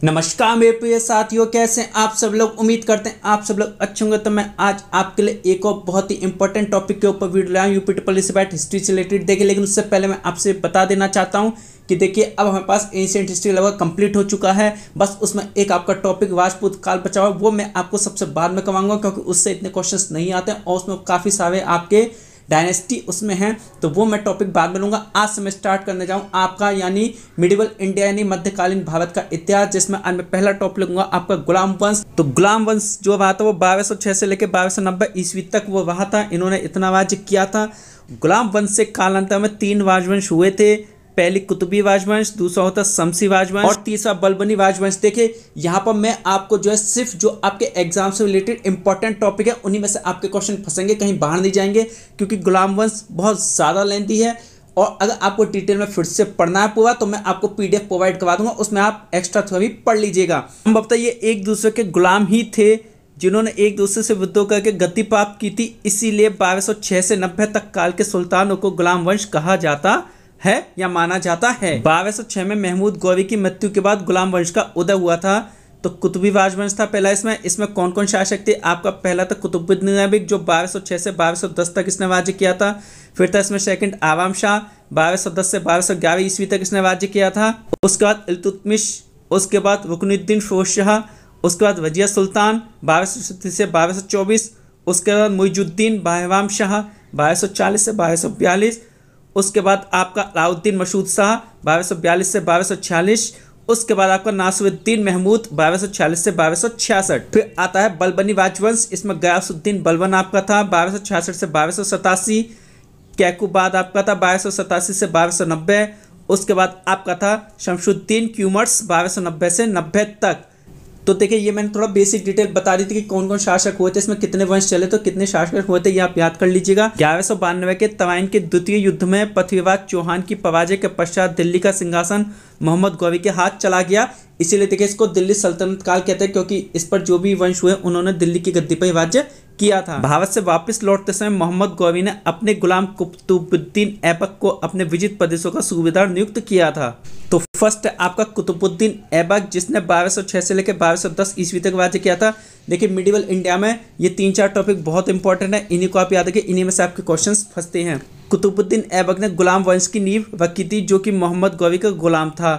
नमस्कार मेरे प्रिय साथियों, कैसे हैं आप सब लोग। उम्मीद करते हैं आप सब लोग अच्छे होंगे। तो मैं आज आपके लिए एक और बहुत ही इंपॉर्टेंट टॉपिक के ऊपर वीडियो लाया हूं, यूपी ट्रिपल से बैठ हिस्ट्री से रिलेटेड। देखिए, लेकिन उससे पहले मैं आपसे बता देना चाहता हूं कि देखिए, अब हमारे पास एंशिएंट हिस्ट्री लगभग कंप्लीट हो चुका है। बस उसमें एक आपका टॉपिक राजपूत काल बचा हुआ, वो मैं आपको सबसे बाद में करवाऊंगा, क्योंकि उससे इतने क्वेश्चन नहीं आते हैं और उसमें काफ़ी सारे आपके डायनेस्टी उसमें है, तो वो मैं टॉपिक बाद में लूँगा। आज से मैं स्टार्ट करने जाऊँ आपका यानी मिडिवल इंडिया यानी मध्यकालीन भारत का इतिहास, जिसमें आज मैं पहला टॉपिक लूँगा आपका गुलाम वंश। तो गुलाम वंश जो रहा था वो 1206 से लेकर 1290 ईस्वी तक वो रहा था। इन्होंने इतना राज्य किया था। गुलाम वंश से कालांतर में 3 राजवंश हुए थे। पहली कुतुबी राजवंश, दूसरा होता शमसी राजवंश और तीसरा बलबनी राजवंश। देखिए, यहाँ पर मैं आपको जो है सिर्फ जो आपके एग्जाम से रिलेटेड इंपॉर्टेंट टॉपिक है उन्हीं में से आपके क्वेश्चन फंसेंगे, कहीं बाहर नहीं जाएंगे, क्योंकि गुलाम वंश बहुत ज़्यादा लेंथी है। और अगर आपको डिटेल में फिर से पढ़ना है पूरा, तो मैं आपको PDF प्रोवाइड करवा दूंगा, उसमें आप एक्स्ट्रा थोड़ा भी पढ़ लीजिएगा। हम बताइए, एक दूसरे के गुलाम ही थे जिन्होंने एक दूसरे से विद्रोह करके गति प्राप्त की थी। इसीलिए 1206 से 90 तक काल के सुल्तानों को गुलाम वंश कहा जाता है या माना जाता है। 1206 में महमूद गौरी की मृत्यु के बाद गुलाम वंश का उदय हुआ था। तो कुतुबी राजवंश था पहला। इसमें कौन कौन शासक थे? आपका पहला था कुतुबुद्दीन ऐबक, जो 1206 से 1210 तक इसने राज्य किया था। फिर था इसमें सेकंड आवाम शाह, 1210 से 1211 ईस्वी तक इसने राज्य किया था। उसके बाद इल्तुतमिश, उसके बाद रुकनुद्दीन फिरोज शाह, उसके बाद वजिया सुल्तान 1237 से 1224, उसके बाद मुइजुद्दीन बाहराम शाह 1240 से 1242, उसके बाद आपका अलाउद्दीन मसूद शाह 1242 से 1246, उसके बाद आपका नासिरुद्दीन महमूद 1246 से 1266। फिर आता है बलबनी राजवंश। इसमें गयासुद्दीन बलबन आपका था 1266 से 1287। कैकुबाद आपका था 1287 से 1290। उसके बाद आपका था शमशुद्दीन क्यूमर्स 1290 से 90 तक। तो देखिए, ये मैंने थोड़ा बेसिक डिटेल बता दी थी कि कौन कौन शासक हुए थे, इसमें कितने वंश चले, तो कितने शासक हुए थे ये आप याद कर लीजिएगा। 1192 के तवाइन के द्वितीय युद्ध में पृथ्वीराज चौहान की पराजय के पश्चात दिल्ली का सिंहासन मोहम्मद गौरी के हाथ चला गया। इसीलिए देखिए, इसको दिल्ली सल्तनत काल कहते हैं, क्योंकि इस पर जो भी वंश हुए उन्होंने दिल्ली की गद्दी पर राज्य किया था। भारत से वापस लौटते समय मोहम्मद गौरी ने अपने गुलाम कुतुबुद्दीन ऐबक को अपने विजित प्रदेशों का सूबेदार नियुक्त किया था। तो फर्स्ट है आपका कुतुबुद्दीन ऐबक, जिसने 1206 से लेकर 1210 ईस्वी तक राज्य किया था। देखिए, मिडिवल इंडिया में ये 3-4 टॉपिक बहुत इंपॉर्टेंट है, इन्हीं को आप याद रखिए, इन्हीं में से आपके क्वेश्चंस फंसते हैं। कुतुबुद्दीन ऐबक ने गुलाम वंश की नींव रखी थी, जो कि मोहम्मद गौरी का गुलाम था।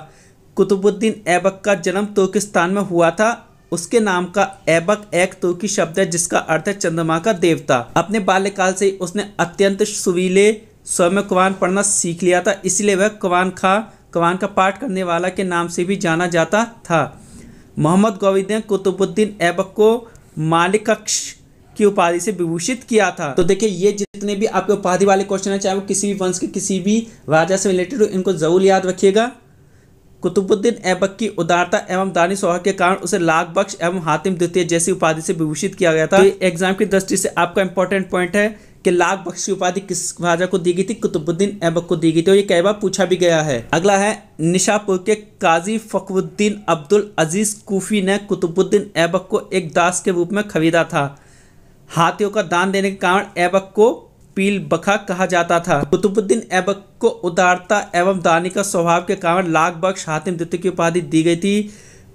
कुतुबुद्दीन ऐबक का जन्म तुर्किस्तान में हुआ था। उसके नाम का ऐबक एक तुर्की शब्द है, जिसका अर्थ है चंद्रमा का देवता। अपने बाल्यकाल से ही उसने अत्यंत सुरीले स्वर में कुरान पढ़ना सीख लिया था, इसलिए वह कुरान का पाठ करने वाला के नाम से भी जाना जाता था। मोहम्मद गौरी ने कुतुबुद्दीन ऐबक को मालिकक्ष की उपाधि से विभूषित किया था। तो देखिए, ये जितने भी आपके उपाधि वाले क्वेश्चन है, चाहे वो किसी भी वंश के किसी भी राजा से रिलेटेड हो, इनको जरूर याद रखिएगा। कुतुबुद्दीन ऐबक की उदारता एवं दानी स्वभाव के कारण उसे लाख बख्श एवं हातिम द्वितीय जैसी उपाधि से विभूषित किया गया था। तो एग्जाम की दृष्टि से आपका इंपॉर्टेंट पॉइंट है कि लाख बख्श की उपाधि किस राजा को दी गई थी? कुतुबुद्दीन ऐबक को दी गई थी, और ये कई बार पूछा भी गया है। अगला है निशापुर के काजी फखरुद्दीन अब्दुल अजीज कूफी ने कुतुबुद्दीन ऐबक को एक दास के रूप में खरीदा था। हाथियों का दान देने के कारण ऐबक को पील बखा कहा जाता था। कुतुबुद्दीन ऐबक को उदारता एवं दानी का स्वभाव के कारण लाख बख्श हातिम द्वितीय की उपाधि दी गई थी।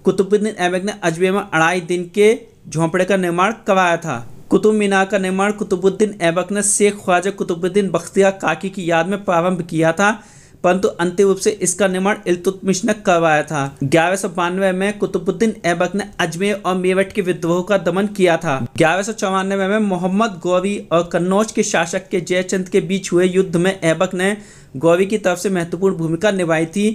कुतुबुद्दीन ऐबक ने अजमेर में 2.5 दिन के झोंपड़े का निर्माण करवाया था। कुतुब मीनार का निर्माण कुतुबुद्दीन ऐबक ने शेख ख्वाजा कुतुबुद्दीन बख्तियार काकी की याद में प्रारंभ किया था, परंतु अंतिम रूप से इसका निर्माण इल्तुतमिश ने करवाया था। 1192 में कुतुबुद्दीन ऐबक ने अजमेर और मेरठ के विद्रोह का दमन किया था। 1194 में मोहम्मद गौरी और कन्नौज के शासक के जयचंद के बीच हुए युद्ध में ऐबक ने गौरी की तरफ से महत्वपूर्ण भूमिका निभाई थी।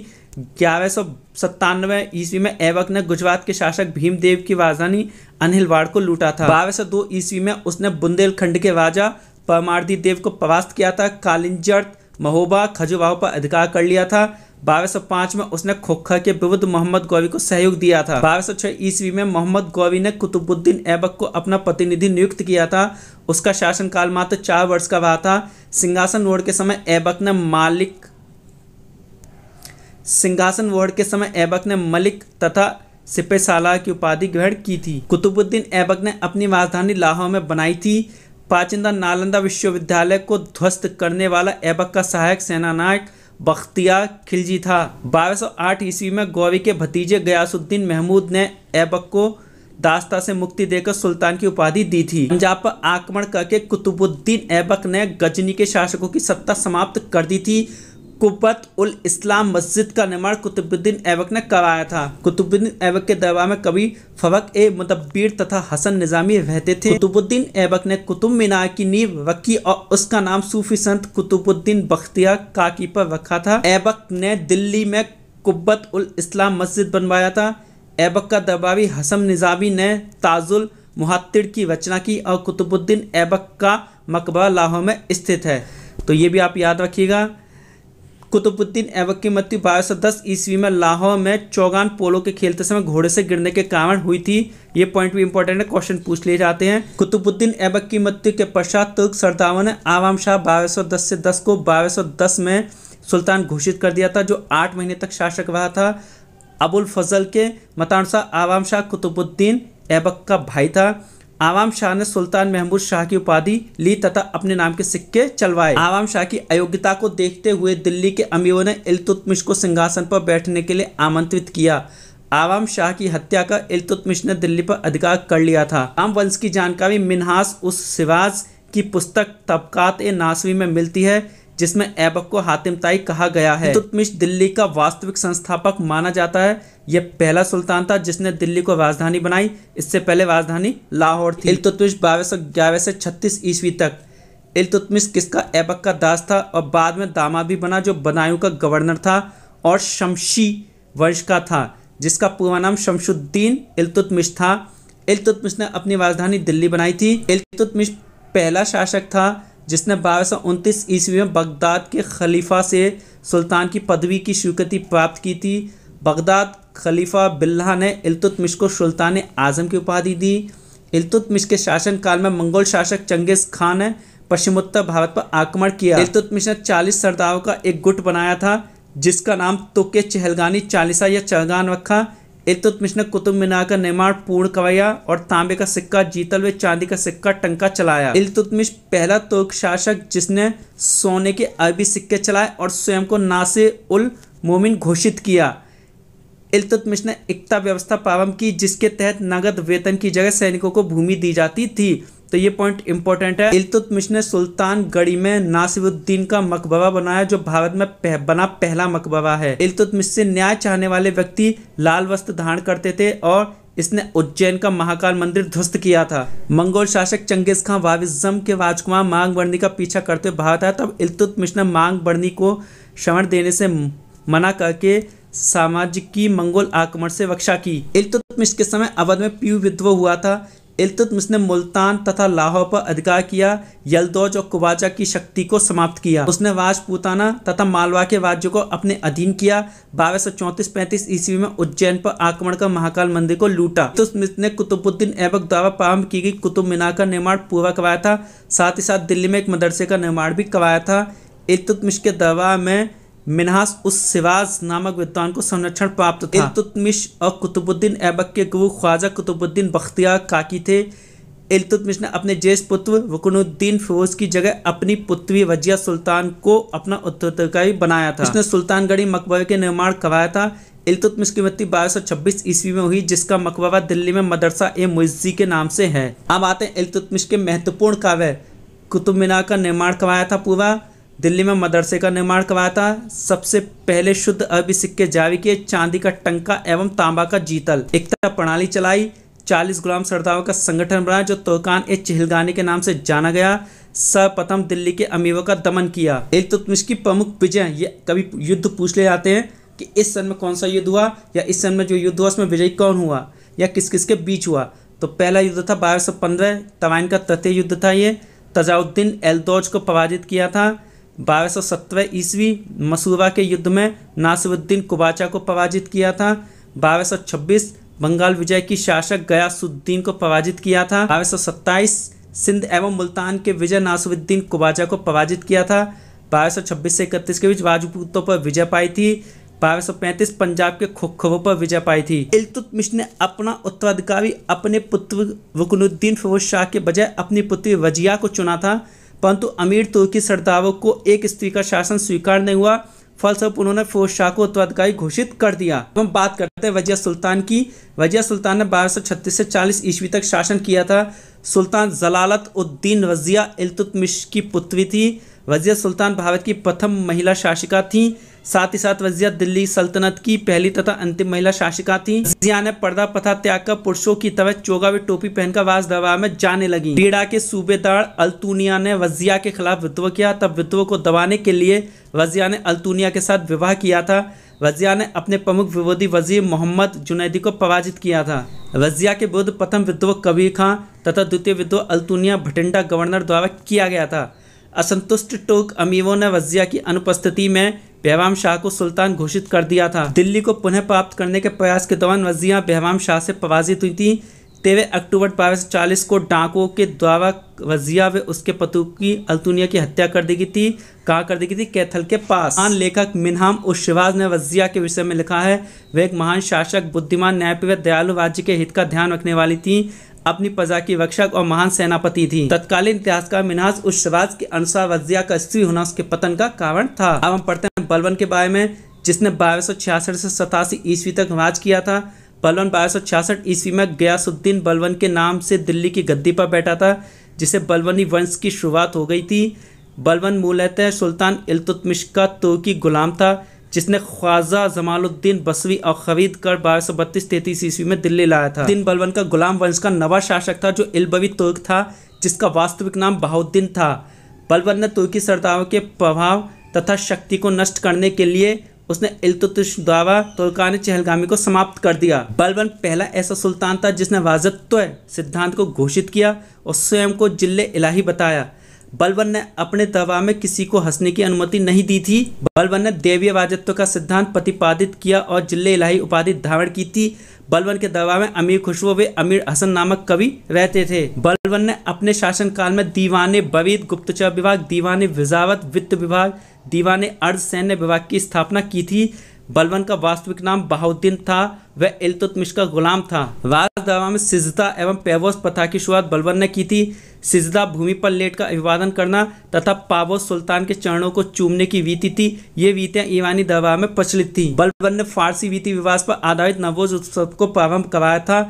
1197 ईस्वी में ऐबक ने गुजरात के शासक भीमदेव की राजधानी अनहिलवाड़ को लूटा था। 1202 ईस्वी में उसने बुंदेलखंड के राजा परमार्दी देव को परास्त किया था। कालिंजर, महोबा, खजुराहो पर अधिकार कर लिया था। 1205 में उसने खोखर के विरुद्ध मोहम्मद गौरी को सहयोग दिया था। 1206 ईस्वी में मोहम्मद गौरी ने कुतुबुद्दीन ऐबक को अपना प्रतिनिधि नियुक्त किया था। उसका शासनकाल मात्र 4 वर्ष का रहा था। सिंहासन वोड़ के समय ऐबक ने मलिक तथा सिपहसालार की उपाधि ग्रहण की थी। कुतुबुद्दीन ऐबक ने अपनी राजधानी लाहौर में बनाई थी। प्राचीनता नालंदा विश्वविद्यालय को ध्वस्त करने वाला ऐबक का सहायक सेनानायक बख्तियार खिलजी था। 1208 ईस्वी में गौरी के भतीजे गयासुद्दीन महमूद ने ऐबक को दास्ता से मुक्ति देकर सुल्तान की उपाधि दी थी। पंजाब पर आक्रमण करके कुतुबुद्दीन ऐबक ने गजनी के शासकों की सत्ता समाप्त कर दी थी। कुब्बत उल इस्लाम मस्जिद का निर्माण कुतुबुद्दीन ऐबक ने कराया था। कुतुबुद्दीन ऐबक के दरबार में कवि फरख-ए-मुदब्बिर तथा हसन निजामी रहते थे। कुतुबुद्दीन ऐबक ने कुतुब मीनार की नींव रखी और उसका नाम सूफी संत कुतुबुद्दीन बख्तियार काकी पर रखा था। ऐबक ने दिल्ली में कुब्बत उल इस्लाम मस्जिद बनवाया था। ऐबक का दरबारी हसन निजामी ने ताजुल मुहत्तिर की रचना की और कुतुबुद्दीन ऐबक का मकबरा लाहौर में स्थित है। तो ये भी आप याद रखिएगा। कुतुबुद्दीन ऐबक की मृत्यु 1210 ईस्वी में लाहौर में चौगान पोलो के खेलते समय घोड़े से गिरने के कारण हुई थी। ये पॉइंट भी इंपॉर्टेंट है, क्वेश्चन पूछ लिए जाते हैं। कुतुबुद्दीन ऐबक की मृत्यु के पश्चात तुर्क सरदारों ने आवाम शाह 1210 से 10 को 1210 में सुल्तान घोषित कर दिया था, जो 8 महीने तक शासक रहा था। अबुल फजल के मतानुसार आवाम शाह कुतुबुद्दीन ऐबक का भाई था। आवाम शाह ने सुल्तान महमूद शाह की उपाधि ली तथा अपने नाम के सिक्के चलवाए। आवाम शाह की अयोग्यता को देखते हुए दिल्ली के अमीरों ने इल्तुतमिश को सिंहासन पर बैठने के लिए आमंत्रित किया। आवाम शाह की हत्या कर इल्तुतमिश ने दिल्ली पर अधिकार कर लिया था। आम वंश की जानकारी मिन्हास उस सिवाज की पुस्तक तबकात-ए-नासवी में मिलती है, जिसमें ऐबक को हातिम ताई कहा गया है। इल्तुतमिश दिल्ली का वास्तविक संस्थापक माना जाता है। यह पहला सुल्तान था जिसने दिल्ली को राजधानी बनाई। इससे पहले राजधानी लाहौर थी। इल्तुतमिश 1211 से 36 ईस्वी तक इल्तुतमिश किसका ऐबक का दास था और बाद में दामाद भी बना, जो बदायूं का गवर्नर था और शमशी वंश का था, जिसका पूरा नाम शमशुद्दीन इल्तुतमिश था। इल्तुतमिश ने अपनी राजधानी दिल्ली बनाई थी। इल्तुतमिश पहला शासक था जिसने 1229 ईस्वी में बगदाद के खलीफा से सुल्तान की पदवी की स्वीकृति प्राप्त की थी। बगदाद खलीफा बिल्लाह ने इल्तुतमिश को सुल्तान आजम की उपाधि दी। इल्तुतमिश के शासनकाल में मंगोल शासक चंगेज खान ने पश्चिमोत्तर भारत पर आक्रमण किया। इल्तुतमिश ने 40 सरदारों का एक गुट बनाया था, जिसका नाम तुके चहलगानी चालीसा या चरगान रखा। इल्तुतमिश ने कुतुब मीनार का निर्माण पूर्ण करवाया और तांबे का सिक्का जीतल व चांदी का सिक्का टंका चलाया। इल्तुतमिश पहला तुर्क शासक जिसने सोने के अरबी सिक्के चलाए और स्वयं को नासिर उल मोमिन घोषित किया। इल्तुतमिश ने एकता व्यवस्था प्रारंभ की, जिसके तहत नगद वेतन की जगह सैनिकों को भूमि दी जाती थी। तो ये पॉइंट इंपॉर्टेंट है। इल्तुतमिश ने सुल्तानगढ़ी में नासिरुद्दीन का मकबरा बनाया, जो भारत में बना पहला मकबरा है। इल्तुतमिश से न्याय चाहने वाले व्यक्ति लाल वस्त्र धारण करते थे और इसने उज्जैन का महाकाल मंदिर ध्वस्त किया था। मंगोल शासक चंगेज खान वारिज्म के राजकुमार मांगबर्नी का पीछा करते हुए भारत आया, तब इल्तुतमिश ने मांगबर्नी को शरण देने से मना करके साम्राज्य की मंगोल आक्रमण से रक्षा की। इल्तुतमिश के समय अवध में पीयू विद्रोह हुआ था। इल्तुतमिश ने मुल्तान तथा लाहौर पर अधिकार किया, यलदौज और कुबाचा की शक्ति को समाप्त किया। उसने राजपूताना तथा मालवा के राज्यों को अपने अधीन किया। 1234-35 ईस्वी में उज्जैन पर आक्रमण कर महाकाल मंदिर को लूटा। इल्तुतमिश ने कुतुबुद्दीन ऐबक द्वारा प्रारंभ की गई कुतुब मीनार का निर्माण पूरा करवाया था। साथ ही साथ दिल्ली में एक मदरसे का निर्माण भी करवाया था। इल्तुतमिश के दरबार में मिन्हास उस सिवाज नामक विद्वान को संरक्षण प्राप्त था। इल्तुतमिश और कुतुबुद्दीन ऐबक के गुरु ख्वाजा कुतुबुद्दीन बख्तियार काकी थे। इल्तुतमिश ने अपने ज्येष्ठ पुत्र रुकनुद्दीन फिरोज की जगह अपनी पुत्री रजिया सुल्तान को अपना उत्तराधिकारी बनाया था। उसने सुल्तानगढ़ी मकबरे के निर्माण करवाया था। इल्तुतमिश की मृत्यु 1226 ईस्वी में हुई, जिसका मकबरा दिल्ली में मदरसा-ए-मुइज़्ज़ी के नाम से है। अब आते हैं इल्तुतमिश के महत्वपूर्ण कार्य। कुतुब मीनार का निर्माण करवाया था पूरा, दिल्ली में मदरसे का निर्माण करवाया था, सबसे पहले शुद्ध अरबी सिक्के जारी किए, चांदी का टंका एवं तांबा का जीतल, एकता प्रणाली चलाई, 40 गुलाम सरदारों का संगठन बनाया जो तुर्कान-ए-चहलगानी के नाम से जाना गया, सर्वप्रथम दिल्ली के अमीरों का दमन किया। इल्तुतमिश की प्रमुख विजय, ये कभी युद्ध पूछ ले जाते हैं कि इस सन में कौन सा युद्ध हुआ या इस सन में जो युद्ध हुआ उसमें विजयी कौन हुआ या किस किस के बीच हुआ। तो पहला युद्ध था 1215, तवाइन का तृतीय युद्ध था। ये तजाउद्दीन एलदौज को पराजित किया था। 1217 ईस्वी मसूरा के युद्ध में नासिरुद्दीन कुबाचा को पराजित किया था। 1226 बंगाल विजय की शासक गयासुद्दीन को पराजित किया था। 1227 सिंध एवं मुल्तान के विजय नासिरुद्दीन कुबाचा को पराजित किया था। 1226 से 31 के बीच राजपूतों पर विजय पाई थी। 1235 पंजाब के खोखरों पर विजय पाई थी। इल्तुतमिश ने अपना उत्तराधिकारी अपने पुत्र रुकनुद्दीन फिरोज शाह के बजाय अपनी पुत्री रजिया को चुना था, परंतु अमीर तुर्की सरदारों को एक स्त्री का शासन स्वीकार नहीं हुआ। फलस्वरूप उन्होंने फिरोज शाह को उत्तराधिकारी घोषित कर दिया। अब हम बात करते हैं वजिया सुल्तान की। वजिया सुल्तान ने 1236 से 40 ईस्वी तक शासन किया था। सुल्तान जलालत उद्दीन वजिया इल्तुतमिश की पुत्री थी। वजिया सुल्तान भारत की प्रथम महिला शासिका थी। साथ ही साथ वजिया दिल्ली सल्तनत की पहली तथा अंतिम महिला शासिका थी। वजिया ने पर्दा प्रथा त्याग कर पुरुषों की तरह चोगा व टोपी पहनकर राज दरबार में जाने लगी। बीड़ा के सूबेदार अल्तुनिया ने वजिया के खिलाफ विद्रोह किया। तब विद्रोह को दबाने के लिए वजिया ने अल्तुनिया के साथ विवाह किया था। वजिया ने अपने प्रमुख विरोधी वजीर मोहम्मद जुनैदी को पराजित किया था। वजिया के विरुद्ध प्रथम विद्रोह कबीर खां तथा द्वितीय विद्रोह अल्तुनिया भटिंडा गवर्नर द्वारा किया गया था। असंतुष्ट तुर्क अमीरों ने वजिया की अनुपस्थिति में बेहराम शाह को सुल्तान घोषित कर दिया था। दिल्ली को पुनः प्राप्त करने के प्रयास के दौरान वजिया बेहराम शाह से पराजित हुई थी। 13 अक्टूबर 1240 को डाकुओं के द्वारा वजिया व उसके पति की अल्तुनिया की हत्या कर दी गई थी। कहाँ कर दी गई थी? कैथल के पास। महान लेखक मिन्हाम उस शिवाज ने वजिया के विषय में लिखा है, वह एक महान शासक, बुद्धिमान, न्यायप्रिय, दयालु, राज्य के हित का ध्यान रखने वाली थी, अपनी प्रजा की रक्षक और महान सेनापति थी। तत्कालीन इतिहासकार मिन्हाज उस शिवाज के अनुसार वजिया का स्त्री होना उसके पतन का कारण था। अब हम पढ़ते हैं बलबन के बारे में, जिसने 1266 से 87 ईस्वी तक राज किया था। बलबन 1266 ईस्वी में गयासुद्दीन बलबन के नाम से दिल्ली की गद्दी पर बैठा था, जिसे बलबनी वंश की शुरुआत हो गई थी। बलबन मूलतः सुल्तान इल्तुतमिश का तुर्की गुलाम था, जिसने ख्वाजा जमालुद्दीन बसरी और खरीद कर 1232-33 ईस्वी में दिल्ली लाया था। दिन बलबन का गुलाम वंश का नवा शासक था, जो इल्बवी तुर्क था, जिसका वास्तविक नाम बहाउद्दीन था। बलबन ने तुर्की सरदारों के प्रभाव तथा शक्ति को नष्ट करने के लिए उसने इल्तुतमिश द्वारा तुर्कानी चहलगामी को समाप्त कर दिया। बलबन पहला ऐसा सुल्तान था जिसने राजत्व सिद्धांत को घोषित किया और स्वयं को जिले इलाही बताया। बलबन ने अपने दरबार में किसी को हंसने की अनुमति नहीं दी थी। बलबन ने देवीय राजत्व का सिद्धांत प्रतिपादित किया और जिले इलाही उपाधि धारण की थी। बलबन के दरबार में अमीर खुशरो व अमीर हसन नामक कवि रहते थे। बलबन ने अपने शासनकाल में दीवाने बरीद, गुप्तचर विभाग, दीवाने वजारत, वित्त विभाग, दीवाने अर्ध सैन्य विभाग की स्थापना की थी। बलबन का वास्तविक नाम बहाउद्दीन था, वह इल्तुतमिश का गुलाम था। राज दरबार में सिजदा एवं पैवोस प्रथा की शुरुआत बलबन ने की थी। सिजदा भूमि पर लेटकर अभिवादन करना तथा पावोस सुल्तान के चरणों को चूमने की रीति थी। ये रीतियां ईरानी दरबार में प्रचलित थी। बलबन ने फारसी रीति रिवाज पर आधारित नवरोज उत्सव को प्रारंभ कराया था।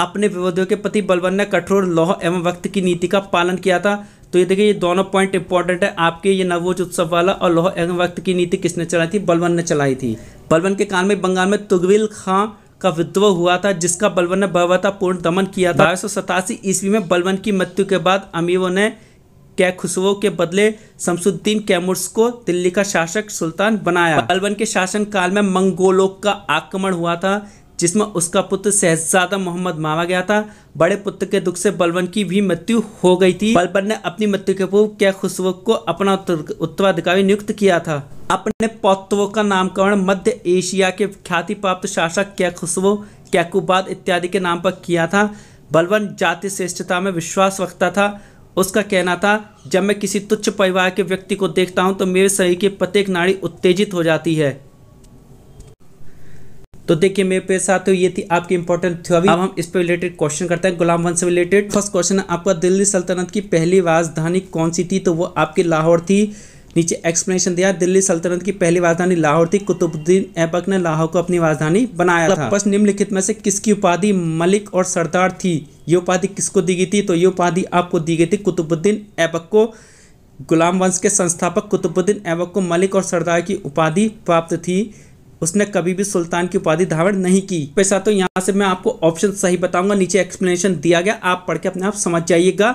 अपने विरोधियों के प्रति बलबन ने कठोर लौह एवं वक्त की नीति का पालन किया था। तो ये देखिए, ये दोनों पॉइंट इंपॉर्टेंट है आपके, ये नवरोज उत्सव वाला और लौह एवं वक्त की नीति किसने चलाई थी? बलबन ने चलाई थी। बलबन के काल में बंगाल में तुगरिल खां का विद्रोह हुआ था, जिसका बलबन ने बर्बरतापूर्ण दमन किया था। 1287 ईस्वी में बलबन की मृत्यु के बाद अमीरों ने कैखुसरो के बदले शमसुद्दीन कैमुर्स को दिल्ली का शासक सुल्तान बनाया। बलबन के शासन काल में मंगोलों का आक्रमण हुआ था, जिसमें उसका पुत्र शहजादा मोहम्मद मारा गया था। बड़े पुत्र के दुख से बलबन की भी मृत्यु हो गई थी। बलबन ने अपनी मृत्यु के पूर्व कैखुसरो को अपना उत्तराधिकारी नियुक्त किया था। अपने पौत्रों का नामकरण मध्य एशिया के ख्याति प्राप्त शासक कैखुसरो, कैकुबाद इत्यादि के नाम पर किया था। बलबन जाति श्रेष्ठता में विश्वास रखता था। उसका कहना था, जब मैं किसी तुच्छ परिवार के व्यक्ति को देखता हूं तो मेरे शरीर की प्रत्येक नाड़ी उत्तेजित हो जाती है। तो देखिए मेरे पे साथ, तो ये थी आपकी इंपॉर्टेंट थ्योरी। अब हम इस पे रिलेटेड क्वेश्चन करते हैं, गुलाम वंश से रिलेटेड। फर्स्ट क्वेश्चन है आपका, दिल्ली सल्तनत की पहली राजधानी कौन सी थी? तो वो आपकी लाहौर थी। नीचे एक्सप्लेनेशन दिया, दिल्ली सल्तनत की पहली राजधानी लाहौर थी। कुतुबुद्दीन ऐबक ने लाहौर को अपनी राजधानी बनाया था। प्रश्न, निम्नलिखित में से किसकी उपाधि मलिक और सरदार थी? ये उपाधि किसको दी गई थी? तो ये उपाधि आपको दी गई थी कुतुबुद्दीन ऐबक को। गुलाम वंश के संस्थापक कुतुबुद्दीन ऐबक को मलिक और सरदार की उपाधि प्राप्त थी। उसने कभी भी सुल्तान की उपाधि धारण नहीं की। पैसा तो यहाँ से मैं आपको ऑप्शन सही बताऊंगा, नीचे एक्सप्लेनेशन दिया गया, आप पढ़ के अपने आप समझ जाइएगा,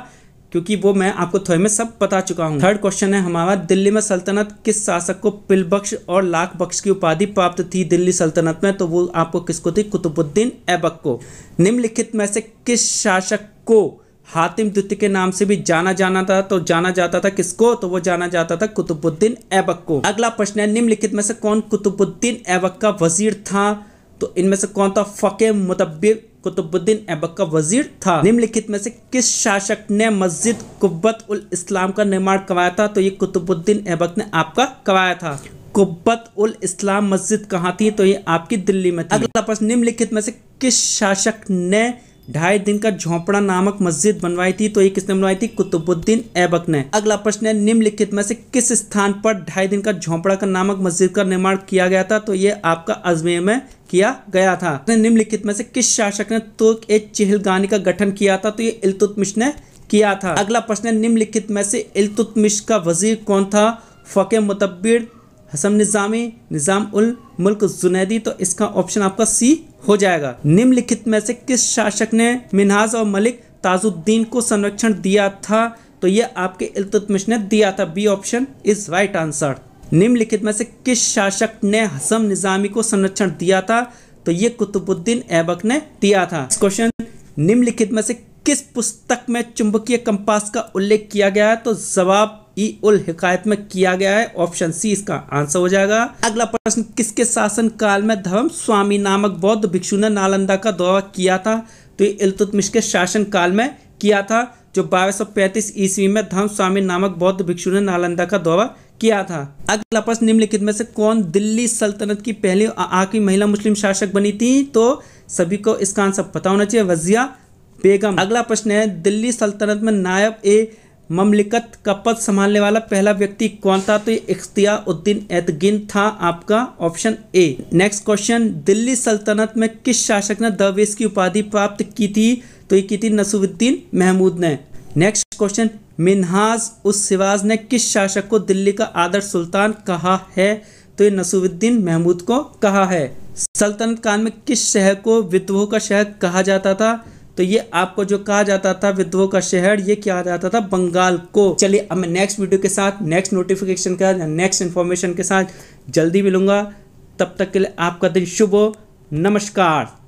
क्योंकि वो मैं आपको थोड़े में सब बता चुका हूँ। थर्ड क्वेश्चन है हमारा, दिल्ली में सल्तनत किस शासक को पिलबख्श और लाख बख्श की उपाधि प्राप्त थी दिल्ली सल्तनत में? तो वो आपको किसको थी? कुतुबुद्दीन ऐबक को। निम्नलिखित में से किस शासक को हातिम द्वितीय के नाम से भी जाना जाना था? तो जाना जाता था किसको? तो वो जाना जाता था कुतुबुद्दीन ऐबक को। अगला प्रश्न है, निम्नलिखित में से कौन कुतुबुद्दीन ऐबक का वजीर था? तो इनमें से कौन था? फकीह मुतब्बिर कुतुबुद्दीन ऐबक का वजीर था। निम्नलिखित में से किस शासक ने मस्जिद कुब्बत उल इस्लाम का निर्माण करवाया था? तो ये कुतुबुद्दीन ऐबक ने आपका करवाया था। कुब्बत उल इस्लाम मस्जिद कहाँ थी? तो ये आपकी दिल्ली में थी। अगला प्रश्न, निम्नलिखित में से किस शासक ने ढाई दिन का झोपड़ा नामक मस्जिद बनवाई थी? तो ये किसने बनवाई थी? कुतुबुद्दीन ऐबक ने। अगला प्रश्न है, निम्नलिखित में से किस स्थान पर ढाई दिन का झोपड़ा का नामक मस्जिद का निर्माण किया गया था? तो ये आपका अजमेर में किया गया था। निम्नलिखित में से किस शासक ने तुर्क-ए-चिहलगानी का गठन किया था? तो ये इल्तुतमिश ने किया था। अगला प्रश्न है, निम्नलिखित में से इल्तुतमिश का वजीर कौन था? फकीह मुतब्बिर, हसन निजामी, निजाम उल मुल्क जुनैदी। तो इसका ऑप्शन आपका सी हो जाएगा। निम्नलिखित में से किस शासक ने मिन्हाज और मलिक ताजुद्दीन को संरक्षण दिया था? तो ये आपके इल्तुतमिश ने दिया था। B option is right answer. निम्नलिखित में से किस शासक ने हसन निजामी को संरक्षण दिया था? तो ये कुतुबुद्दीन ऐबक ने दिया था। क्वेश्चन, निम्नलिखित में से किस पुस्तक में चुंबकीय कंपास का उल्लेख किया गया है? तो जवाब ई उल हिकायत में किया गया है। ऑप्शन सी इसका आंसर हो जाएगा। अगला प्रश्न, किसके शासन काल में धर्म स्वामी नामक बौद्ध भिक्षु ने नालंदा का दौरा किया था? तो ये इल्तुतमिश के शासन काल में किया था, जो 1235 ईस्वी में धर्म स्वामी नामक बौद्ध भिक्षु ने नालंदा का दौरा किया था। अगला प्रश्न, निम्नलिखित में से कौन दिल्ली सल्तनत की पहली आखिरी महिला मुस्लिम शासक बनी थी? तो सभी को इसका आंसर पता होना चाहिए, रजिया बेगम। अगला प्रश्न है, दिल्ली सल्तनत में नायब ए ममलिकत का पद संभालने वाला पहला व्यक्ति कौन था? तो ये इख्तियारुद्दीन ऐतगिन था, आपका option A. Next question, Delhi सल्तनत में किस शासक ने दरवेश की उपाधि प्राप्त की थी? तो ये की थी नसीरुद्दीन महमूद ने। नेक्स्ट क्वेश्चन, मिन्हाज उस सिराज ने किस शासक को दिल्ली का आदर्श सुल्तान कहा है? तो ये नसीरुद्दीन महमूद को कहा है। सल्तनत काल में किस शहर को विद्रोह का शहर कहा जाता था? तो ये आपको जो कहा जाता था विद्रोह का शहर, ये कहा जाता था बंगाल को। चलिए अब मैं नेक्स्ट वीडियो के साथ, नेक्स्ट नोटिफिकेशन के साथ, नेक्स्ट इन्फॉर्मेशन के साथ जल्दी मिलूंगा। तब तक के लिए आपका दिन शुभ हो। नमस्कार।